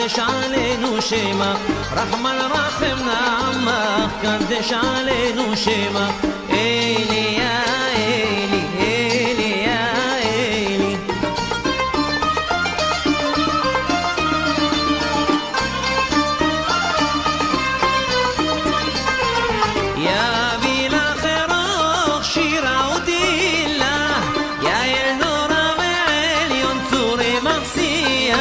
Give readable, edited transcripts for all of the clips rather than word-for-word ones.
קדש עלינו שמך, רחמן רחם נעמך, קדש עלינו שמך, אלי יא אלי, אלי יא אלי. יביא לך רוח שירה ותהילה, יעל נורא ועליון צורי מחסיה.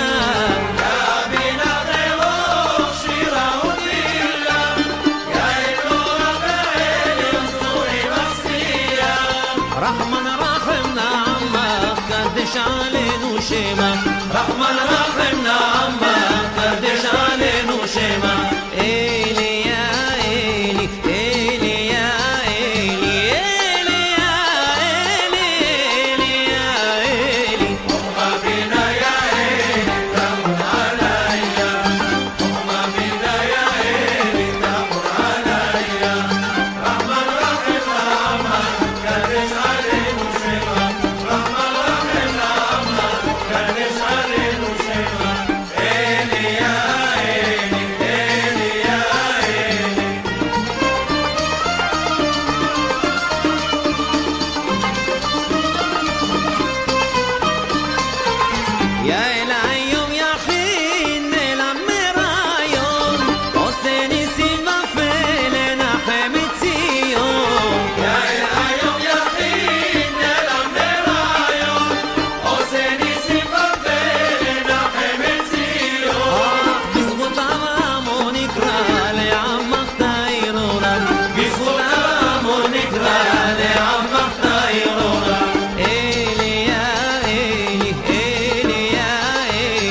יביא לך רוח שירה ותהילה, יעל נורא ועליון צורי מחסיה. רחמן רחם נעמך, קדש עלינו שמך, רחמן רחם נעמך, קדש עלינו שמך, אלי יא אלי, אלי יא אלי, אלי יא אלי, אלי יא אלי. חוכמה בינה יא אלי, תמור עליה, חוכמה בינה יא אלי, תמור עליה. רחמן רחם נעמך, קדש עלינו שמך, רחמן רחם נעמך, קדש עלינו שמך, אלי יא אלי, אלי יא אלי. יא אל היום יכין אל המרעיון, עושה ניסים ופלא נחם את ציון. יא אל היום יכין אל המרעיון, עושה ניסים ופלא נחם את ציון. בזכות עמו נקרא לעמך תאירונה, בזכות עמו נקרא לעמך תאירונה, אלי יא אלי, אלי יא אלי,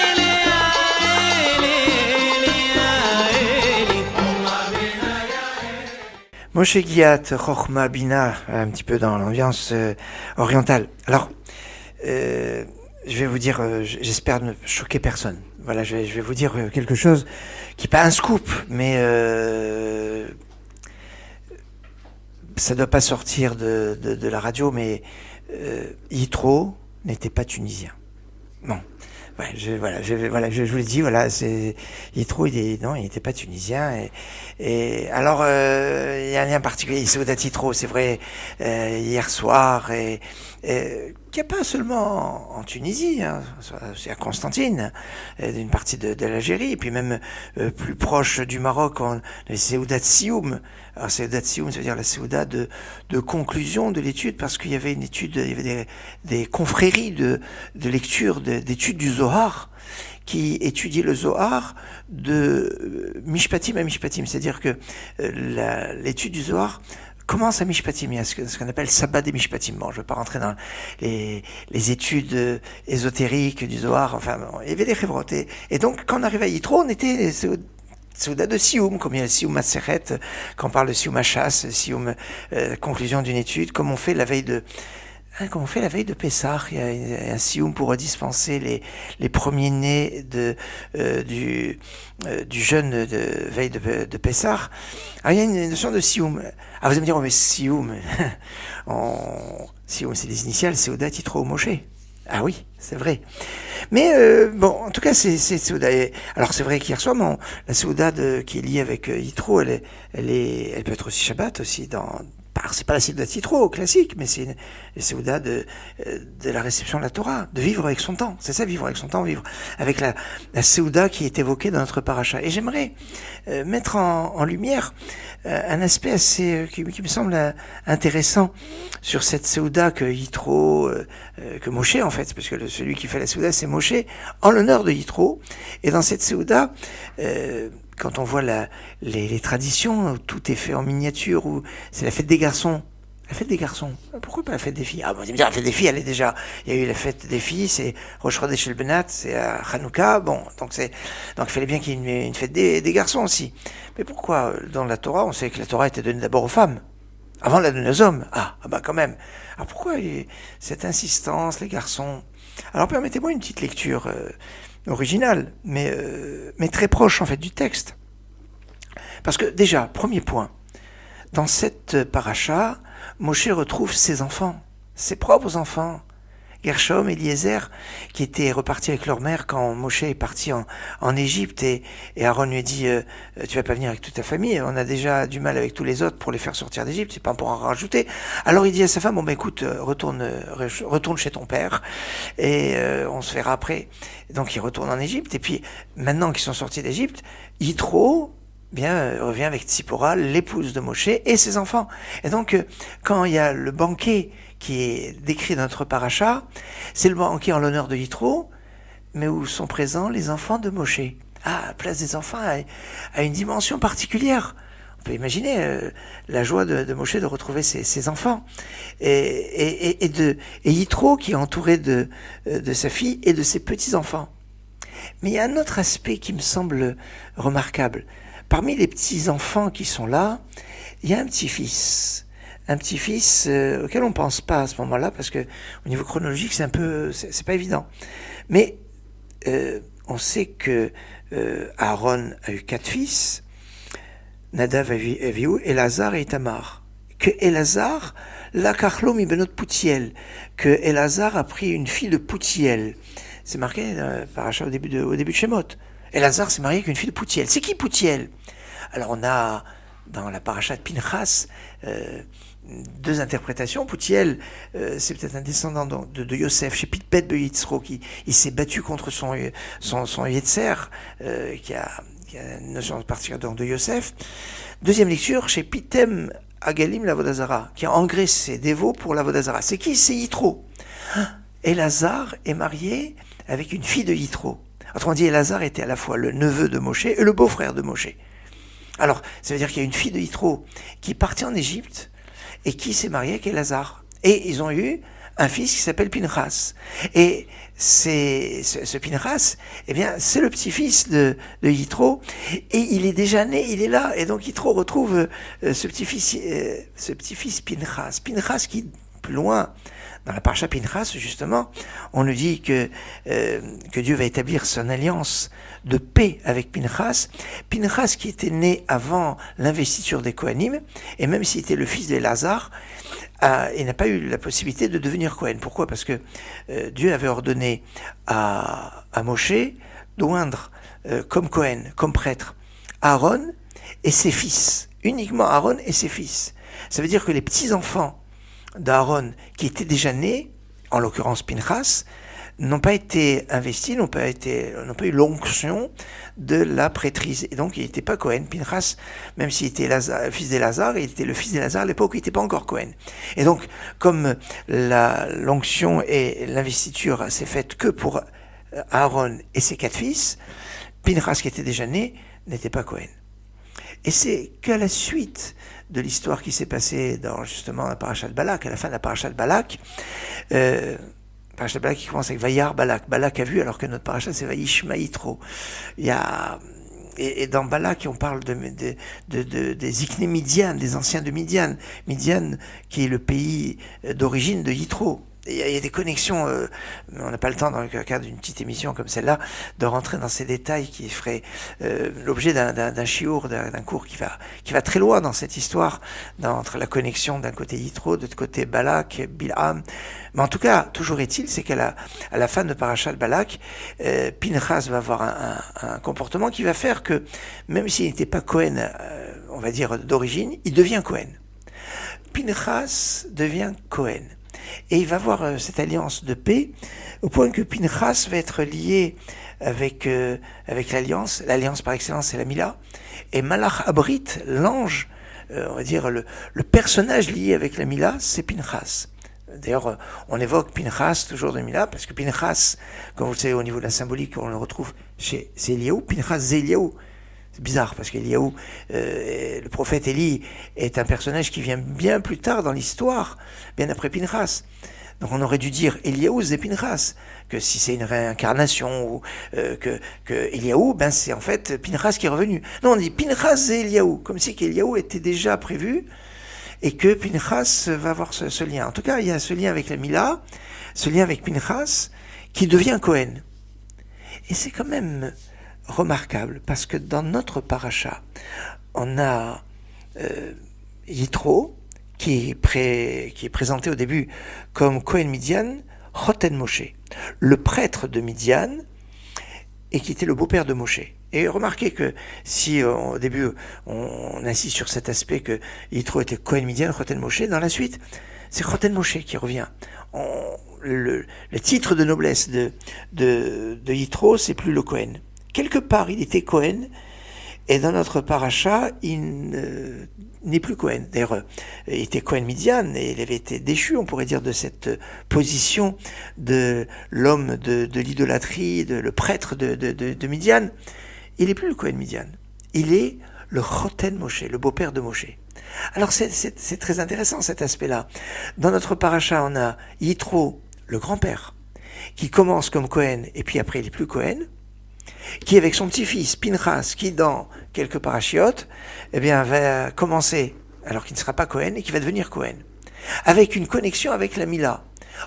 אלי יא אלי, אלי יא אלי. חוכמה בינה יא אלי. Moshe Giat, Chochma Bina, un petit peu dans l'ambiance orientale. Alors, je vais vous dire, j'espère ne choquer personne. Voilà, je vais vous dire quelque chose qui n'est pas un scoop, mais ça ne doit pas sortir de la radio, mais Yitro n'était pas tunisien. Bon. Ouais, je vous l'ai dit, voilà, c'est Yitro, non, il n'était pas tunisien. Et alors, il y a un lien particulier. Seudat Yitro, c'est vrai, hier soir, et qui n'est pas seulement en Tunisie, hein, c'est à Constantine, d'une partie de l'Algérie, et puis même plus proche du Maroc, on a Seudat Sioum. Alors Seudat Sioum, ça veut dire la Seudat de conclusion de l'étude, parce qu'il y avait une étude, il y avait des confréries de lecture, d'études du Zohar, qui étudiait le Zohar de Mishpatim à Mishpatim, c'est-à-dire que l'étude du Zohar commence à Mishpatim, il y a ce qu'on appelle Sabbat des Mishpatim. Bon, je ne vais pas rentrer dans les études ésotériques du Zohar, enfin, bon, il y avait des Chevrot. Et donc, quand on arrive à Yitro, on était Seudat de Sioum, comme il y a le Sioum Maseret, quand on parle de Sioum Hachas, Sioum conclusion d'une étude, comme on fait la veille de Pessah, il y a un sioum pour dispenser les premiers-nés du jeûne de veille de Pessah. Alors il y a une notion de sioum. Ah, vous allez me dire, oh, mais sioum, sioum c'est les initiales, Seudat Yitro Moshe. Ah oui, c'est vrai. Mais bon, en tout cas, c'est Seudat. Alors c'est vrai qu'hier soir, la Seudat qui est liée avec Yitro, elle peut être aussi Shabbat aussi c'est pas la Seudat Yitro classique, mais c'est une Seudat de la réception de la Torah, de vivre avec son temps. C'est ça, vivre avec son temps, vivre avec la Seudat qui est évoquée dans notre paracha. Et j'aimerais mettre en lumière un aspect assez qui me semble intéressant sur cette Seudat que Yitro, que Moshe en fait, parce que celui qui fait la Seudat c'est Moshe, en l'honneur de Yitro. Et dans cette Seudat, quand on voit les traditions, où tout est fait en miniature, où c'est la fête des garçons. La fête des garçons. Pourquoi pas la fête des filles? Ah, bon, la fête des filles, elle est déjà. Il y a eu la fête des filles, c'est Rosh Chodesh El Benat, c'est à Hanouka. Bon, donc il fallait bien qu'il y ait une fête des garçons aussi. Mais pourquoi? Dans la Torah, on sait que la Torah était donnée d'abord aux femmes, avant de la donner aux hommes. Ah bah quand même. Alors pourquoi cette insistance, les garçons? Alors permettez-moi une petite lecture originale, mais très proche en fait du texte. Parce que déjà, premier point, dans cette paracha, Moshe retrouve ses enfants, ses propres enfants. Gershom, Eliezer, qui étaient repartis avec leur mère quand Moshe est parti en Égypte, et Aaron lui a dit tu vas pas venir avec toute ta famille, on a déjà du mal avec tous les autres pour les faire sortir d'Égypte, c'est pas pour en rajouter. Alors il dit à sa femme, bon ben écoute, retourne chez ton père, et on se verra après. Donc il retourne en Égypte, et puis maintenant qu'ils sont sortis d'Égypte, Yitro revient avec Tzipora, l'épouse de Moshe, et ses enfants. Et donc, quand il y a le banquet qui est décrit dans notre paracha, c'est le banquet en l'honneur de Yitro, mais où sont présents les enfants de Moshe. Ah, la place des enfants a une dimension particulière. On peut imaginer la joie de Moshe de retrouver ses enfants. Et Yitro qui est entouré de sa fille et de ses petits-enfants. Mais il y a un autre aspect qui me semble remarquable. Parmi les petits-enfants qui sont là, il y a un petit-fils. Un petit-fils auquel on ne pense pas à ce moment-là, parce que au niveau chronologique, c'est pas évident. Mais on sait que Aaron a eu 4 fils, Nadav, Avihu, Elazar et Itamar. Que Elazar, la Karlo mi benot Poutiel, que Elazar a pris une fille de Poutiel. C'est marqué paracha au début de Shemot. Elazar s'est marié avec une fille de Poutiel. C'est qui Poutiel? Alors on a dans la paracha de Pinchas 2 interprétations. Poutiel, c'est peut-être un descendant de Yosef, chez Pitbet Beyitzro, qui il s'est battu contre son Yetzer, qui a une notion particulière de Yosef. Deuxième lecture, chez Pitem Agalim l'Avodazara, qui a engraissé ses dévots pour l'Avodazara. C'est qui? C'est Yitro. Elazar est marié avec une fille de Yitro. Autrement dit, Elazar était à la fois le neveu de Moshe et le beau-frère de Moshe. Alors, ça veut dire qu'il y a une fille de Yitro qui est partie en Égypte et qui s'est mariée avec Elazar. Et ils ont eu un fils qui s'appelle Pinchas. Et ce Pinchas, eh bien, c'est le petit-fils de Yitro. Et il est déjà né, il est là. Et donc Yitro retrouve ce petit-fils Pinchas. Pinchas qui, plus loin, dans la paracha Pinchas, justement, on nous dit que Dieu va établir son alliance de paix avec Pinchas. Pinchas qui était né avant l'investiture des Kohanim, et même s'il était le fils d'Elazar, il n'a pas eu la possibilité de devenir Kohen. Pourquoi? Parce que Dieu avait ordonné à Moshe d'oindre comme Kohen, comme prêtre, Aaron et ses fils. Uniquement Aaron et ses fils. Ça veut dire que les petits-enfants d'Aaron qui étaient déjà nés, en l'occurrence Pinchas, n'ont pas été investis, n'ont pas eu l'onction de la prêtrise. Et donc il n'était pas Kohen. Pinchas, même s'il était fils d'Elazar, il était le fils d'Elazar à l'époque où il n'était pas encore Kohen. Et donc, comme l'onction et l'investiture s'est faite que pour Aaron et ses 4 fils, Pinchas qui était déjà né n'était pas Kohen. Et c'est qu'à la suite de l'histoire qui s'est passée dans justement la paracha de Balak, à la fin de la paracha de Balak, paracha de Balak qui commence avec Vayar Balak. Balak a vu, alors que notre paracha c'est Vayishma Yitro. Il y a et dans Balak on parle des Ikné Midian, des anciens de Midian. Midian qui est le pays d'origine de Yitro. Il y a des connexions, on n'a pas le temps dans le cadre d'une petite émission comme celle-là de rentrer dans ces détails qui feraient l'objet d'un chiour, d'un cours qui va très loin dans cette histoire, entre la connexion d'un côté Yitro, de l'autre côté Balak, Bilham. Mais en tout cas, toujours est-il, c'est à la fin de Parashat Balak, Pinchas va avoir un comportement qui va faire que, même s'il n'était pas Kohen, on va dire d'origine, il devient Kohen. Pinchas devient Kohen. Et il va avoir cette alliance de paix, au point que Pinchas va être lié avec l'alliance. L'alliance par excellence, c'est la Mila. Et Malach Abrit, l'ange, on va dire le personnage lié avec la Mila, c'est Pinchas. D'ailleurs, on évoque Pinchas toujours de Mila, parce que Pinchas, comme vous le savez, au niveau de la symbolique, on le retrouve c'est Eliaou, Pinchas c'est Eliaou. C'est bizarre, parce qu'Eliaou, le prophète Élie, est un personnage qui vient bien plus tard dans l'histoire, bien après Pinchas. Donc on aurait dû dire Eliaou c'est Pinchas, que si c'est une réincarnation, ou que Eliaou, c'est en fait Pinchas qui est revenu. Non, on dit Pinchas c'est Eliaou, comme si qu'Eliaou était déjà prévu, et que Pinchas va avoir ce lien. En tout cas, il y a ce lien avec la Mila, ce lien avec Pinchas, qui devient Kohen. Et c'est quand même remarquable, parce que dans notre paracha, on a Yitro, qui est présenté au début comme Kohen Midian, Choten Moshe, le prêtre de Midian, et qui était le beau-père de Moshe. Et remarquez que si au début on insiste sur cet aspect que Yitro était Cohen Midian, Choten Moshe, dans la suite, c'est Choten Moshe qui revient. Le titre de noblesse de Yitro, c'est plus le Cohen. Quelque part, il était Cohen, et dans notre paracha, il n'est plus Cohen. D'ailleurs, il était Cohen Midian, et il avait été déchu, on pourrait dire, de cette position de l'homme de l'idolâtrie, le prêtre de Midian. Il n'est plus le Cohen Midian. Il est le Choten Moshe, le beau-père de Moshe. Alors c'est très intéressant cet aspect-là. Dans notre paracha, on a Yitro, le grand-père, qui commence comme Cohen, et puis après il n'est plus Cohen, qui avec son petit-fils Pinchas, qui dans quelques parachiotes, eh bien va commencer, alors qu'il ne sera pas Cohen, et qui va devenir Cohen, avec une connexion avec la Mila.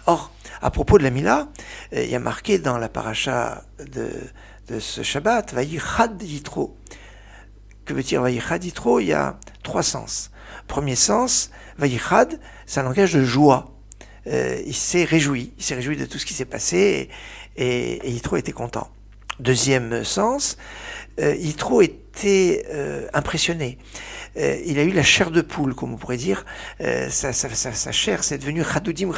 Or, à propos de la Mila, il y a marqué dans la paracha de ce Shabbat, Vayichad Yitro. Que veut dire Vayichad Yitro? Il y a 3 sens. Premier sens, Vayichad, c'est un langage de joie. Il s'est réjoui de tout ce qui s'est passé, et Yitro était content. Deuxième sens, Yitro était impressionné. Il a eu la chair de poule, comme on pourrait dire. Sa chair, c'est devenu Chadoudim,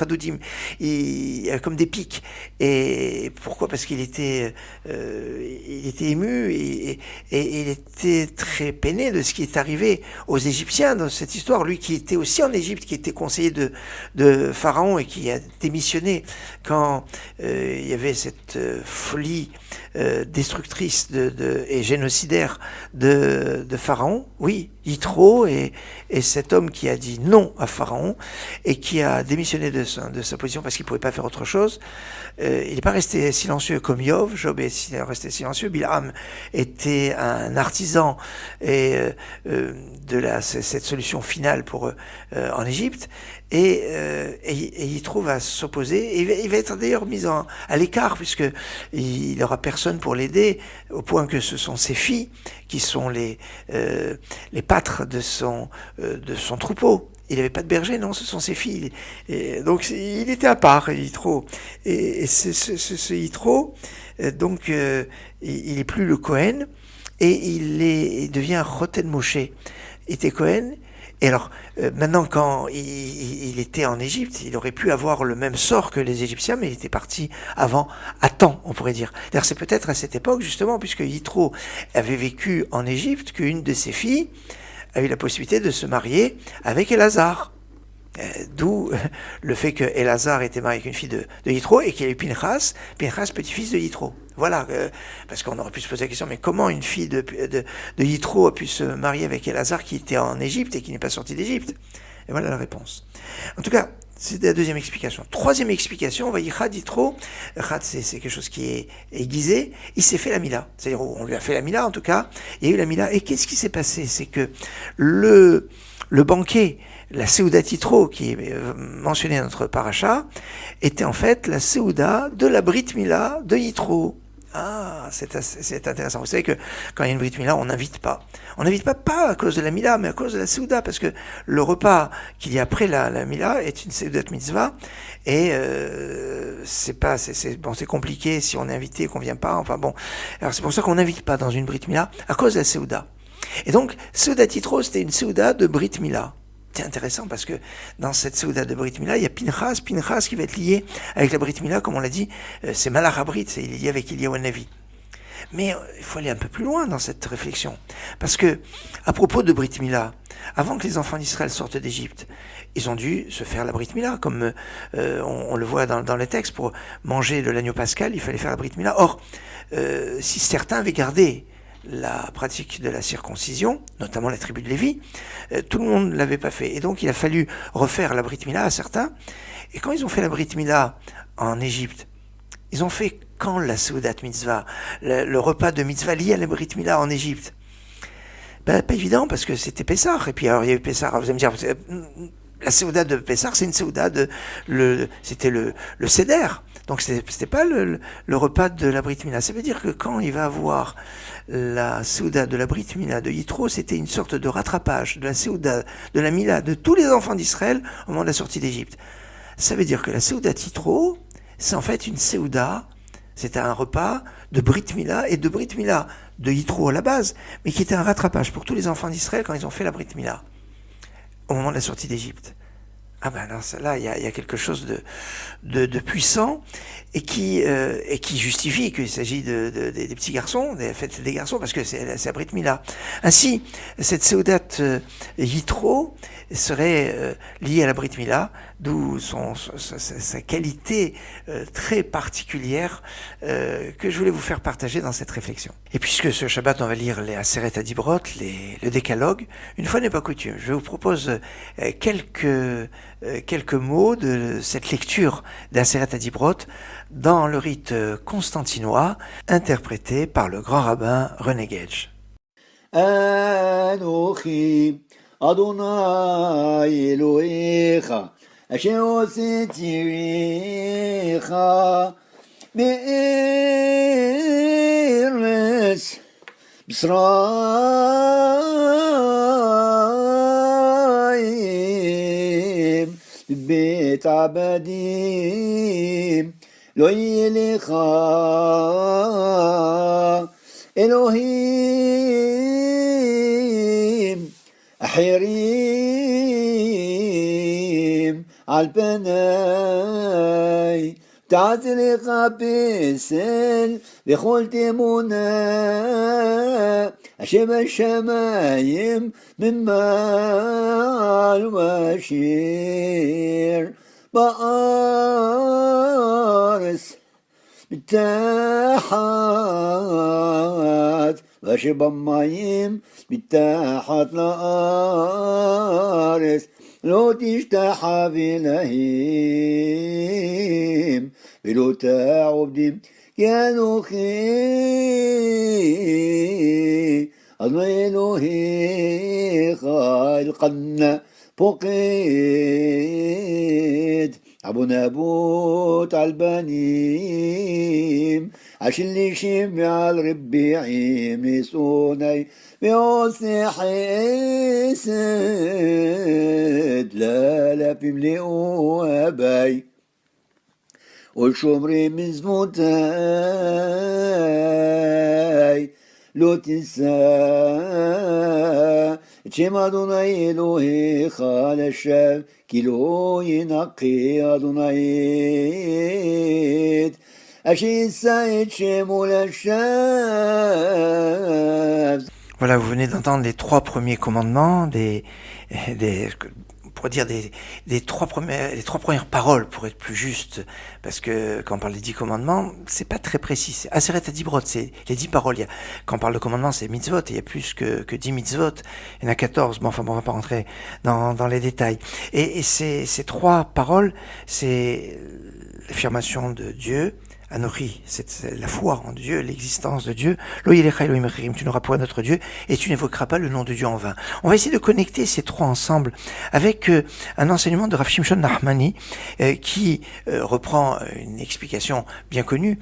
comme des pics. Et pourquoi? Parce qu'il était ému et il était très peiné de ce qui est arrivé aux Égyptiens dans cette histoire. Lui qui était aussi en Égypte, qui était conseiller de Pharaon et qui a démissionné quand il y avait cette folie destructrice et génocidaire de Pharaon. Oui, Yitro et cet homme qui a dit non à Pharaon et qui a démissionné de sa position parce qu'il ne pouvait pas faire autre chose. Il n'est pas resté silencieux comme Job est resté silencieux. Bilham était un artisan de cette solution finale en Égypte. Et Yitro va s'opposer, et il va être d'ailleurs mis à l'écart, puisqu'il n'aura personne pour l'aider, au point que ce sont ses filles qui sont les pâtres de son troupeau. Il n'avait pas de berger, non, ce sont ses filles. Et donc il était à part, Yitro. Et ce Yitro, donc il n'est plus le Cohen, et il devient Choten Moshe. Il était Cohen. Et alors, maintenant, quand il était en Égypte, il aurait pu avoir le même sort que les Égyptiens, mais il était parti à temps, on pourrait dire. D'ailleurs, c'est peut-être à cette époque, justement, puisque Yitro avait vécu en Égypte, qu'une de ses filles a eu la possibilité de se marier avec Elazar. D'où le fait que Elazar était marié avec une fille de Yitro et qu'il y a eu Pinchas, petit-fils de Yitro. Voilà, parce qu'on aurait pu se poser la question, mais comment une fille de Yitro a pu se marier avec Elazar qui était en Égypte et qui n'est pas sorti d'Égypte? Et voilà la réponse. En tout cas, c'est la deuxième explication. Troisième explication, on va dire Chad Yitro. Chad, c'est quelque chose qui est aiguisé. Il s'est fait la Mila. C'est-à-dire, on lui a fait la Mila, en tout cas. Il y a eu la Mila. Et qu'est-ce qui s'est passé? C'est que le banquet, la Seudat Yitro, qui est mentionnée dans notre paracha, était en fait la Seuda de la Brit Mila de Yitro. Ah, c'est intéressant. Vous savez que quand il y a une Brit Mila, on n'invite pas. On n'invite pas à cause de la Mila, mais à cause de la Seuda, parce que le repas qu'il y a après la Mila est une Seudat Mitzvah, et c'est compliqué si on est invité et qu'on vient pas. Enfin bon, alors c'est pour ça qu'on n'invite pas dans une Brit Mila à cause de la Seuda. Et donc, Seudat Yitro, c'était une Seuda de Brit Mila. C'est intéressant parce que dans cette Seuda de Brit Mila, il y a Pinchas qui va être lié avec la Brit Mila, comme on l'a dit, c'est Malach HaBrit, il est lié avec Eliyahu Hanavi. Mais il faut aller un peu plus loin dans cette réflexion. Parce que, à propos de Brit Mila, avant que les enfants d'Israël sortent d'Égypte, ils ont dû se faire la Brit Mila, comme on le voit dans les textes, pour manger de l'agneau pascal, il fallait faire la Brit Mila. Or, si certains avaient gardé la pratique de la circoncision, notamment la tribu de Lévi, tout le monde ne l'avait pas fait. Et donc il a fallu refaire la Brit Mila à certains. Et quand ils ont fait la Brit Mila en Égypte, ils ont fait quand la Seudat Mitzvah, le repas de Mitzvah lié à la Brit Mila en Égypte? Pas évident, parce que c'était Pessah. Et puis alors il y a eu Pessah, vous allez me dire, la Seuda de Pessah, c'est une Seuda c'était le Seder. Donc c'était pas le repas de la Brit Mila. Ça veut dire que quand il va avoir la Seuda de la Brit Mila de Yitro, c'était une sorte de rattrapage de la Seuda de la Mila de tous les enfants d'Israël au moment de la sortie d'Égypte. Ça veut dire que la Seuda de Yitro, c'est en fait une Seouda. C'était un repas de Brit Mila et de Brit Mila de Yitro à la base, mais qui était un rattrapage pour tous les enfants d'Israël quand ils ont fait la Brit Mila au moment de la sortie d'Égypte. Ah ben alors là, il y a quelque chose de puissant et qui justifie qu'il s'agit des petits garçons, des fêtes des garçons, parce que c'est la Brit Mila. Ainsi, cette Seudat Yitro serait liée à la Brit Mila, d'où sa qualité très particulière que je voulais vous faire partager dans cette réflexion. Et puisque ce Shabbat, on va lire les Aseret Adibrot, le décalogue, une fois n'est pas coutume, je vous propose quelques mots de cette lecture d'Aseret Adibrot dans le rite constantinois, interprété par le grand rabbin René Gage. Anochi Adonai Elohecha Asher hoseti richa Me'eretz Mitzrayim Beit Abadim Lo Yelecha Elohim Ahirim Al Panay تعترق بسل بخل تمونا أشب الشمايم مما الوشير بأرس بالتاحات وشب المايم بالتاحات لأرس לא תשתחו להם ולא תעבדים כי אנוכי אדוני אלוהיך אלקנה פוקד אבו נבות על בנים השלישים ועל רביעים נישואי ועושה חסד לאלפים לאוהבי ולשומרים מצוותיי לא תישא את שם אדוני אלוהיך לשווא כי לא ינקה אדוני את אשר יישא את שמו לשווא. Voilà, vous venez d'entendre les trois premiers commandements, pour dire les trois premières paroles, pour être plus juste, parce que quand on parle des 10 commandements, c'est pas très précis. C'est Aseret Adibrot, c'est les 10 paroles. Quand on parle de commandements, c'est mitzvot, et il y a plus que 10 mitzvot. Il y en a 14, bon, enfin bon, on va pas rentrer dans les détails. Et ces trois paroles, c'est l'affirmation de Dieu, Anochi, c'est la foi en Dieu, l'existence de Dieu. Lo Yelecha Elohim Achirim, tu n'auras point notre Dieu et tu n'évoqueras pas le nom de Dieu en vain. On va essayer de connecter ces trois ensemble avec un enseignement de Rav Shimshon Nachmani qui reprend une explication bien connue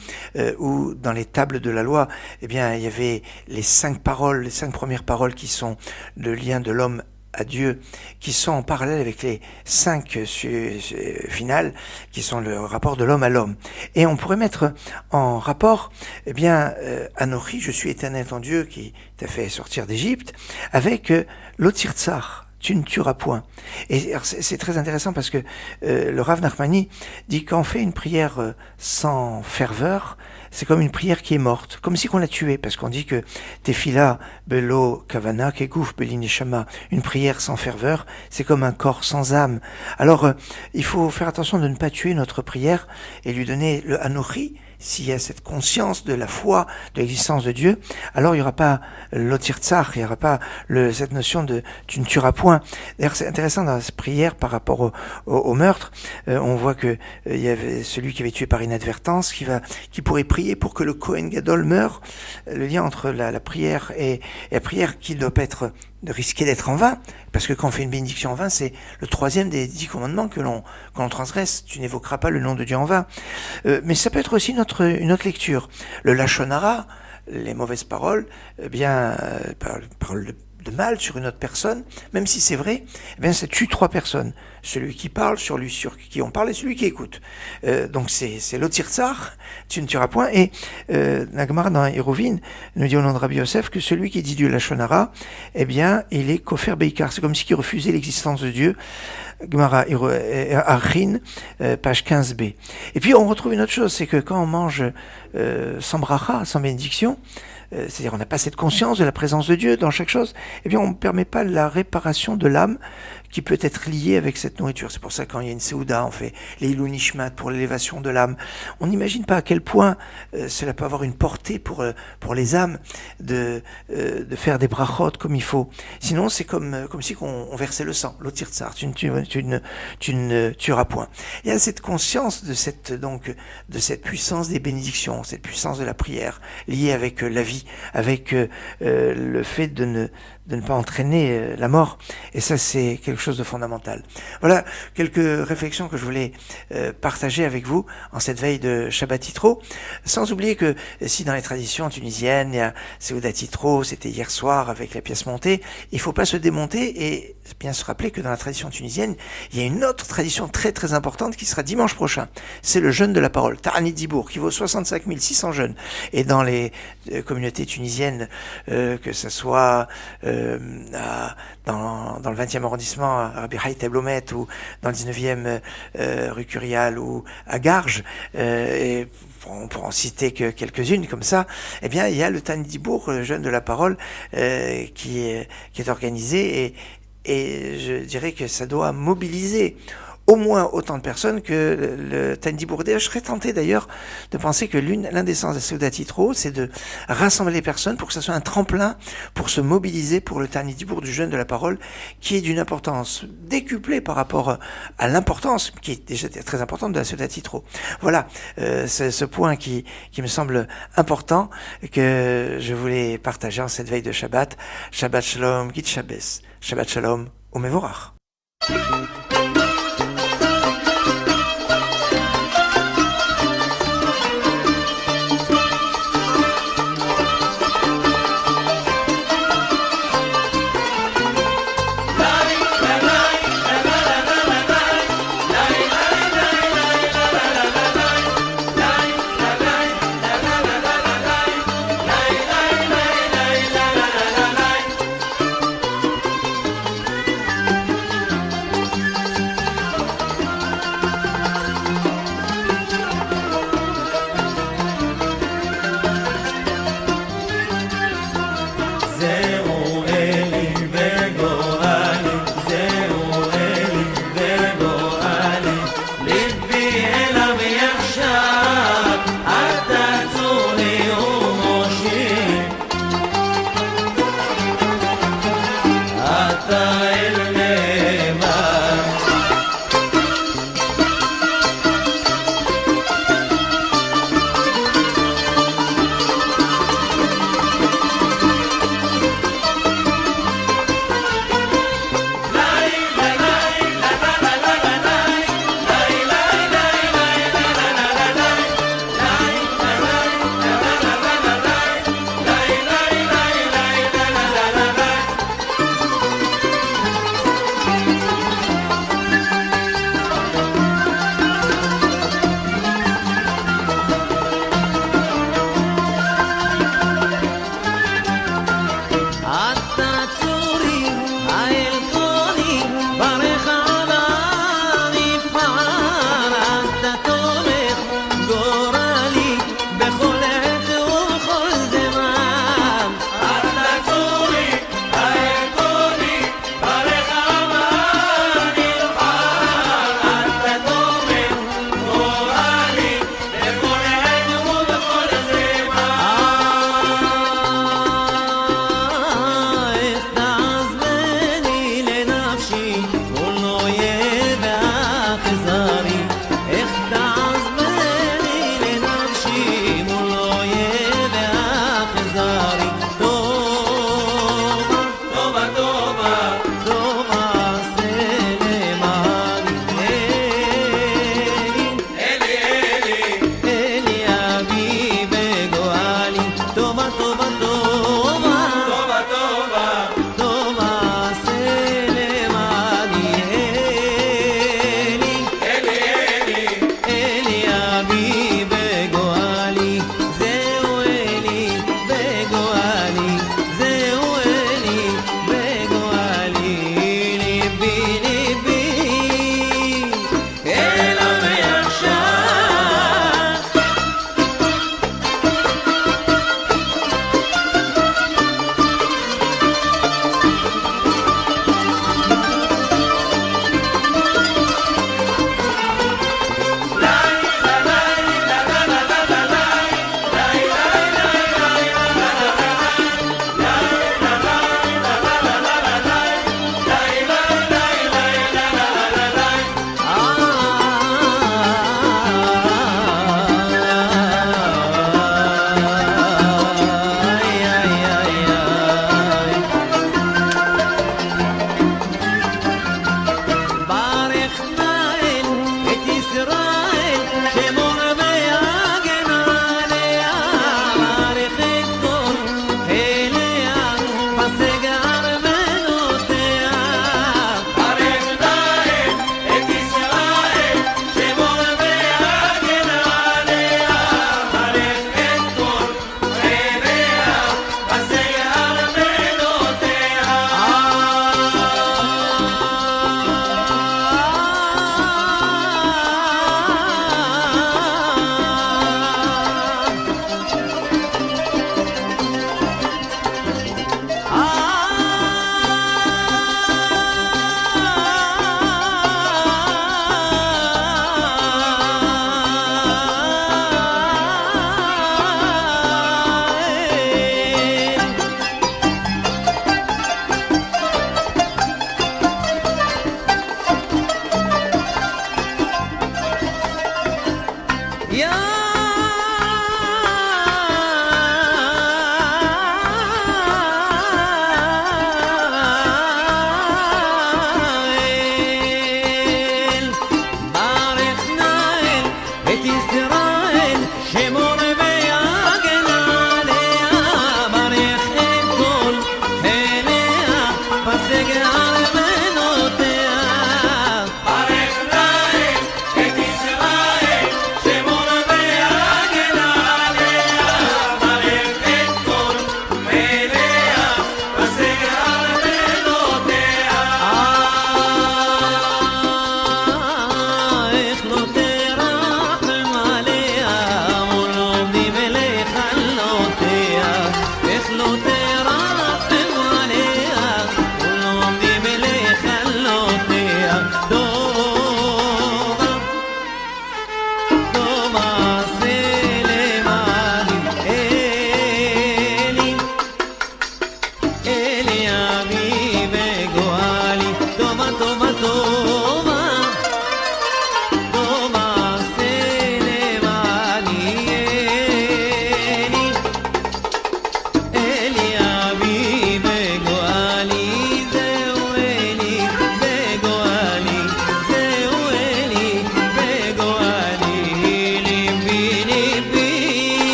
où dans les tables de la loi, eh bien, il y avait les 5 premières paroles qui sont le lien de l'homme à Dieu, qui sont en parallèle avec les 5 finales, qui sont le rapport de l'homme à l'homme. Et on pourrait mettre en rapport, eh bien, Anochi, je suis éternel ton Dieu qui t'a fait sortir d'Égypte, avec l'Otirtsar, tu ne tueras point. Et c'est très intéressant parce que le Rav Nachmani dit qu'on fait une prière sans ferveur, c'est comme une prière qui est morte, comme si qu'on l'a tuée, parce qu'on dit que Tefila Belo Kavana Kegouf Belineshama, une prière sans ferveur, c'est comme un corps sans âme. Alors, il faut faire attention de ne pas tuer notre prière et lui donner le Anochi. S'il y a cette conscience de la foi, de l'existence de Dieu, alors il n'y aura pas l'otirtsar, il n'y aura pas cette notion de tu ne tueras point. D'ailleurs, c'est intéressant dans cette prière par rapport au meurtre. On voit que il y avait celui qui avait tué par inadvertance, qui pourrait prier pour que le Kohen Gadol meure. Le lien entre la prière et la prière qui doit pas être de risquer d'être en vain, parce que quand on fait une bénédiction en vain, c'est le 3e des 10 commandements que l'on transgresse. Tu n'évoqueras pas le nom de Dieu en vain. Mais ça peut être aussi une autre lecture. Le lachon hara, les mauvaises paroles, eh bien, paroles de mal sur une autre personne, même si c'est vrai, eh bien ça tue 3 personnes. Celui qui parle, sur qui on parle, et celui qui écoute. Donc c'est l'Otir Tsar, tu ne tueras point. Et la Gemara dans Hérovine nous dit au nom de Rabbi Yosef que celui qui dit du Lachon Hara, eh bien il est Kofer Beikar. C'est comme si il refusait l'existence de Dieu. Gemara Archin, page 15b. Et puis on retrouve une autre chose, c'est que quand on mange sans bracha, sans bénédiction, c'est-à-dire on n'a pas cette conscience de la présence de Dieu dans chaque chose, eh bien on ne permet pas la réparation de l'âme qui peut être liée avec cette nourriture. C'est pour ça que quand il y a une Séouda, on fait les Ilou Nishmat pour l'élévation de l'âme. On n'imagine pas à quel point cela peut avoir une portée pour les âmes de faire des brachot comme il faut. Sinon c'est comme si on versait le sang, l'otir tsar, tu ne tueras point. Il y a cette conscience de cette puissance des bénédictions, cette puissance de la prière liée avec la vie, avec le fait de ne pas entraîner la mort. Et ça, c'est quelque chose de fondamental. Voilà quelques réflexions que je voulais partager avec vous en cette veille de Shabbat Yitro. Sans oublier que si dans les traditions tunisiennes, il y a Seudat Yitro, c'était hier soir avec la pièce montée, il faut pas se démonter et bien se rappeler que dans la tradition tunisienne, il y a une autre tradition très très importante qui sera dimanche prochain. C'est le jeûne de la parole, Ta'anit Dibour, qui vaut 65 600 jeûnes. Et dans les communautés tunisiennes, que ce soit dans le 20e arrondissement, à Rabbi Haït Eblomet, ou dans le 19e rue Curial, ou à Garges, et on pourra en citer que quelques-unes comme ça, eh bien il y a le Ta'anit Dibour, le jeûne de la parole, qui est organisé, et je dirais que ça doit mobiliser au moins autant de personnes que le Ta'anit Dibour. Je serais tenté d'ailleurs de penser que l'un des sens de Seudat Yitro, c'est de rassembler les personnes pour que ça soit un tremplin pour se mobiliser pour le Ta'anit Dibour du jeûne de la parole, qui est d'une importance décuplée par rapport à l'importance, qui est déjà très importante, de la Seudat Yitro. Voilà, c'est ce point qui me semble important, que je voulais partager en cette veille de Shabbat. Shabbat Shalom, Git Shabbos. Shabbat Shalom, Umevorach.